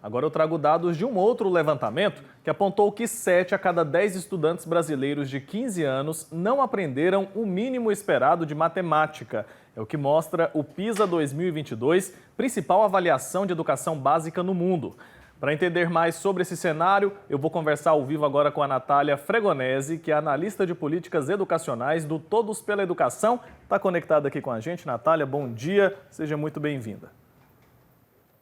Agora eu trago dados de um outro levantamento que apontou que 7 a cada 10 estudantes brasileiros de 15 anos não aprenderam o mínimo esperado de matemática. É o que mostra o PISA 2022, principal avaliação de educação básica no mundo. Para entender mais sobre esse cenário, eu vou conversar ao vivo agora com a Natália Fregonese, que é analista de políticas educacionais do Todos pela Educação. Está conectada aqui com a gente. Natália, bom dia, seja muito bem-vinda.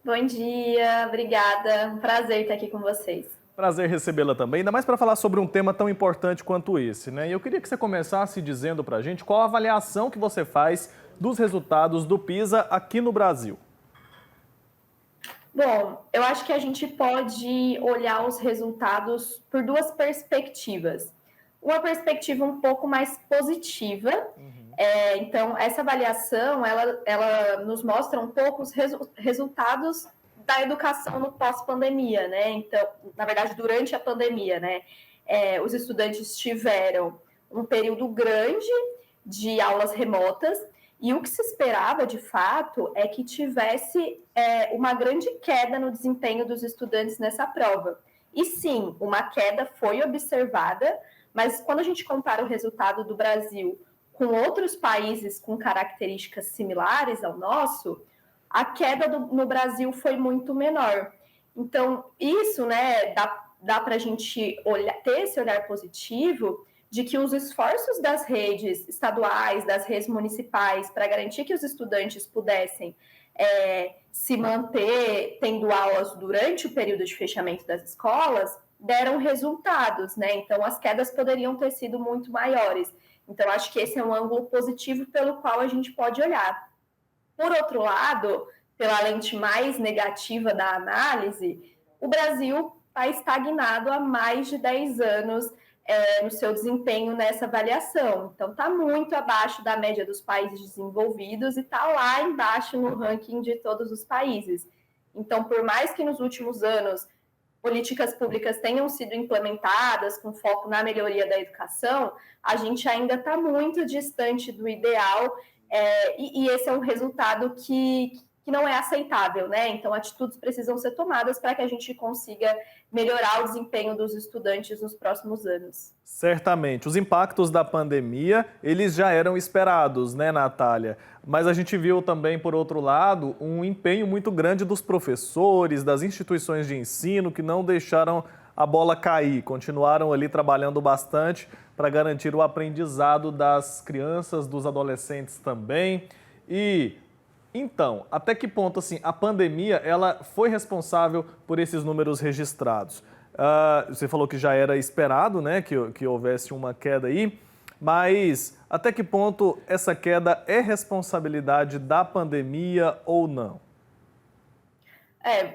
Bom dia, obrigada. Um prazer estar aqui com vocês. Prazer recebê-la também, ainda mais para falar sobre um tema tão importante quanto esse, né? E eu queria que você começasse dizendo para a gente qual a avaliação que você faz dos resultados do PISA aqui no Brasil. Bom, eu acho que a gente pode olhar os resultados por duas perspectivas. Uma perspectiva um pouco mais positiva. Então, essa avaliação, ela nos mostra um pouco os resultados da educação no pós-pandemia, né? Então, na verdade, durante a pandemia, né? Os estudantes tiveram um período grande de aulas remotas e o que se esperava, de fato, é que tivesse uma grande queda no desempenho dos estudantes nessa prova. E sim, uma queda foi observada, mas quando a gente compara o resultado do Brasil com outros países com características similares ao nosso, a queda no Brasil foi muito menor. Então, isso, né, dá para a gente ter esse olhar positivo de que os esforços das redes estaduais, das redes municipais, para garantir que os estudantes pudessem se manter tendo aulas durante o período de fechamento das escolas, deram resultados, né? Então, as quedas poderiam ter sido muito maiores. Então, acho que esse é um ângulo positivo pelo qual a gente pode olhar. Por outro lado, pela lente mais negativa da análise, o Brasil está estagnado há mais de 10 anos no seu desempenho nessa avaliação. Então, está muito abaixo da média dos países desenvolvidos e está lá embaixo no ranking de todos os países. Então, por mais que nos últimos anos políticas públicas tenham sido implementadas com foco na melhoria da educação, a gente ainda está muito distante do ideal e esse é um resultado que não é aceitável, né? Então, atitudes precisam ser tomadas para que a gente consiga melhorar o desempenho dos estudantes nos próximos anos. Certamente. Os impactos da pandemia, eles já eram esperados, né, Natália? Mas a gente viu também, por outro lado, um empenho muito grande dos professores, das instituições de ensino, que não deixaram a bola cair, continuaram ali trabalhando bastante para garantir o aprendizado das crianças, dos adolescentes também. Então, até que ponto assim, a pandemia ela foi responsável por esses números registrados? Você falou que já era esperado, né, que houvesse uma queda aí, mas até que ponto essa queda é responsabilidade da pandemia ou não?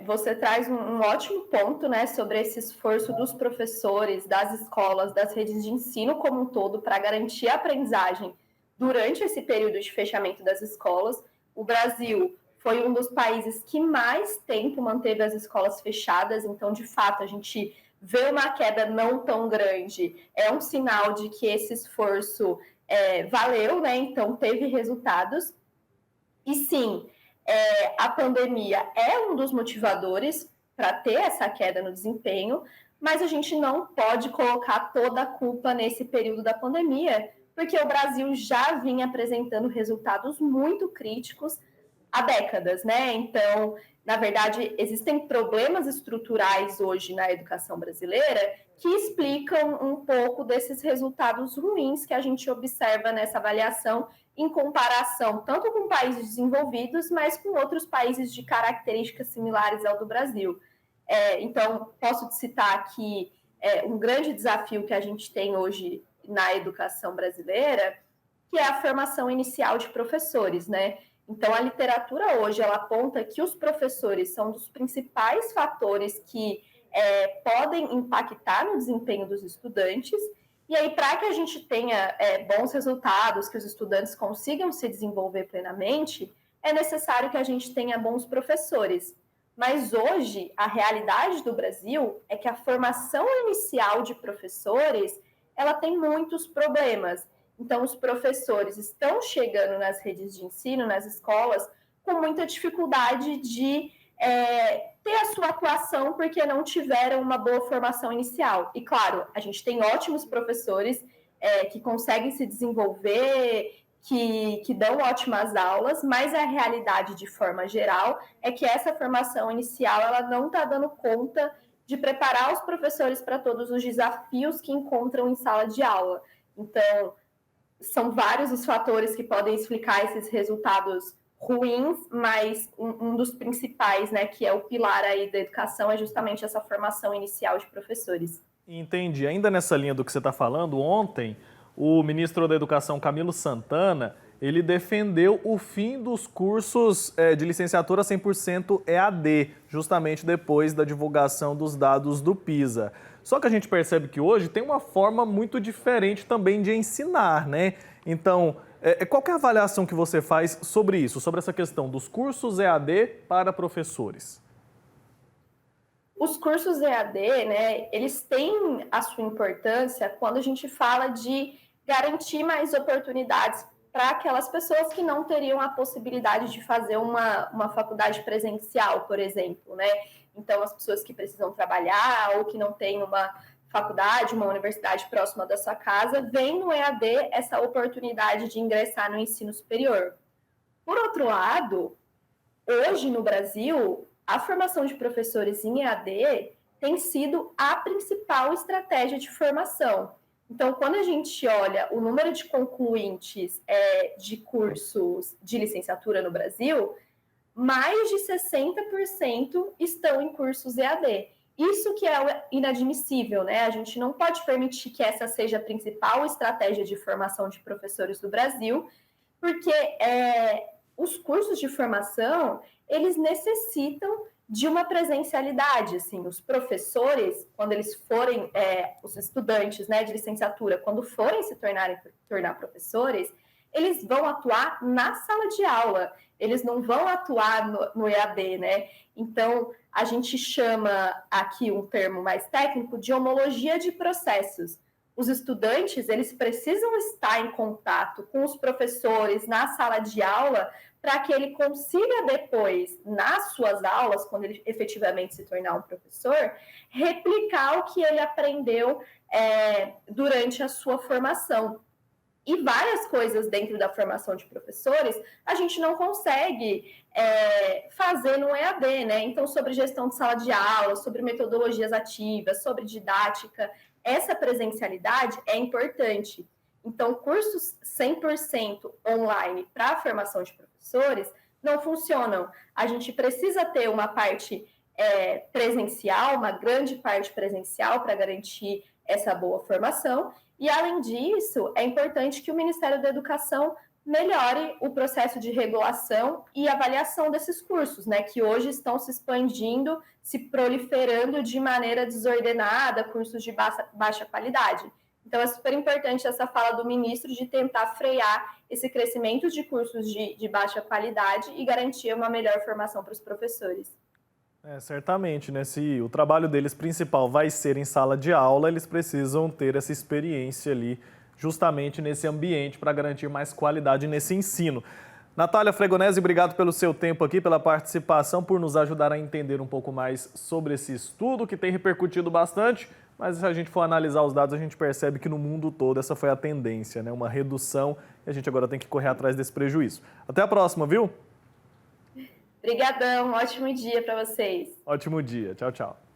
Você traz um ótimo ponto, né, sobre esse esforço dos professores, das escolas, das redes de ensino como um todo para garantir a aprendizagem durante esse período de fechamento das escolas. O Brasil foi um dos países que mais tempo manteve as escolas fechadas, então, de fato, a gente vê uma queda não tão grande. É um sinal de que esse esforço valeu, né? Então, teve resultados. E sim, a pandemia é um dos motivadores para ter essa queda no desempenho, mas a gente não pode colocar toda a culpa nesse período da pandemia, porque o Brasil já vinha apresentando resultados muito críticos há décadas, né? Então, na verdade, existem problemas estruturais hoje na educação brasileira que explicam um pouco desses resultados ruins que a gente observa nessa avaliação em comparação tanto com países desenvolvidos, mas com outros países de características similares ao do Brasil. Então, posso citar aqui um grande desafio que a gente tem hoje na educação brasileira, que é a formação inicial de professores, né? Então, a literatura hoje, ela aponta que os professores são dos principais fatores que podem impactar no desempenho dos estudantes. E aí, para que a gente tenha bons resultados, que os estudantes consigam se desenvolver plenamente, é necessário que a gente tenha bons professores. Mas hoje, a realidade do Brasil é que a formação inicial de professores, ela tem muitos problemas. Então, os professores estão chegando nas redes de ensino, nas escolas, com muita dificuldade de ter a sua atuação porque não tiveram uma boa formação inicial. E, claro, a gente tem ótimos professores que conseguem se desenvolver, que dão ótimas aulas, mas a realidade, de forma geral, é que essa formação inicial ela não está dando conta de preparar os professores para todos os desafios que encontram em sala de aula. Então, são vários os fatores que podem explicar esses resultados ruins, mas um dos principais, né, que é o pilar aí da educação, é justamente essa formação inicial de professores. Entendi. Ainda nessa linha do que você está falando, ontem o ministro da Educação, Camilo Santana, ele defendeu o fim dos cursos de licenciatura 100% EAD, justamente depois da divulgação dos dados do PISA. Só que a gente percebe que hoje tem uma forma muito diferente também de ensinar, né? Então, qual que é a avaliação que você faz sobre isso, sobre essa questão dos cursos EAD para professores? Os cursos EAD, né, eles têm a sua importância quando a gente fala de garantir mais oportunidades para aquelas pessoas que não teriam a possibilidade de fazer uma faculdade presencial, por exemplo, né? Então, as pessoas que precisam trabalhar ou que não têm uma faculdade, uma universidade próxima da sua casa, veem no EAD essa oportunidade de ingressar no ensino superior. Por outro lado, hoje no Brasil, a formação de professores em EAD tem sido a principal estratégia de formação. Então, quando a gente olha o número de concluintes de cursos de licenciatura no Brasil, mais de 60% estão em cursos EAD. Isso que é inadmissível, né? A gente não pode permitir que essa seja a principal estratégia de formação de professores do Brasil, porque os cursos de formação, eles necessitam de uma presencialidade, assim, os professores, quando eles forem, os estudantes, né, de licenciatura, quando forem se tornar professores, eles vão atuar na sala de aula, eles não vão atuar no EAD, né? Então, a gente chama aqui um termo mais técnico de homologia de processos. Os estudantes, eles precisam estar em contato com os professores na sala de aula para que ele consiga depois, nas suas aulas, quando ele efetivamente se tornar um professor, replicar o que ele aprendeu durante a sua formação. E várias coisas dentro da formação de professores a gente não consegue fazer no EAD, né? Então, sobre gestão de sala de aula, sobre metodologias ativas, sobre didática, essa presencialidade é importante. Então, cursos 100% online para a formação de professores não funcionam. A gente precisa ter uma parte presencial, uma grande parte presencial para garantir essa boa formação. E, além disso, é importante que o Ministério da Educação melhore o processo de regulação e avaliação desses cursos, né, que hoje estão se expandindo, se proliferando de maneira desordenada, cursos de baixa qualidade. Então, é super importante essa fala do ministro de tentar frear esse crescimento de cursos de baixa qualidade e garantir uma melhor formação para os professores. Certamente, né? Se o trabalho deles principal vai ser em sala de aula, eles precisam ter essa experiência ali, justamente nesse ambiente, para garantir mais qualidade nesse ensino. Natália Fregonese, obrigado pelo seu tempo aqui, pela participação, por nos ajudar a entender um pouco mais sobre esse estudo, que tem repercutido bastante, mas se a gente for analisar os dados, a gente percebe que no mundo todo essa foi a tendência, né? Uma redução, e a gente agora tem que correr atrás desse prejuízo. Até a próxima, viu? Obrigadão, ótimo dia para vocês. Ótimo dia, tchau, tchau.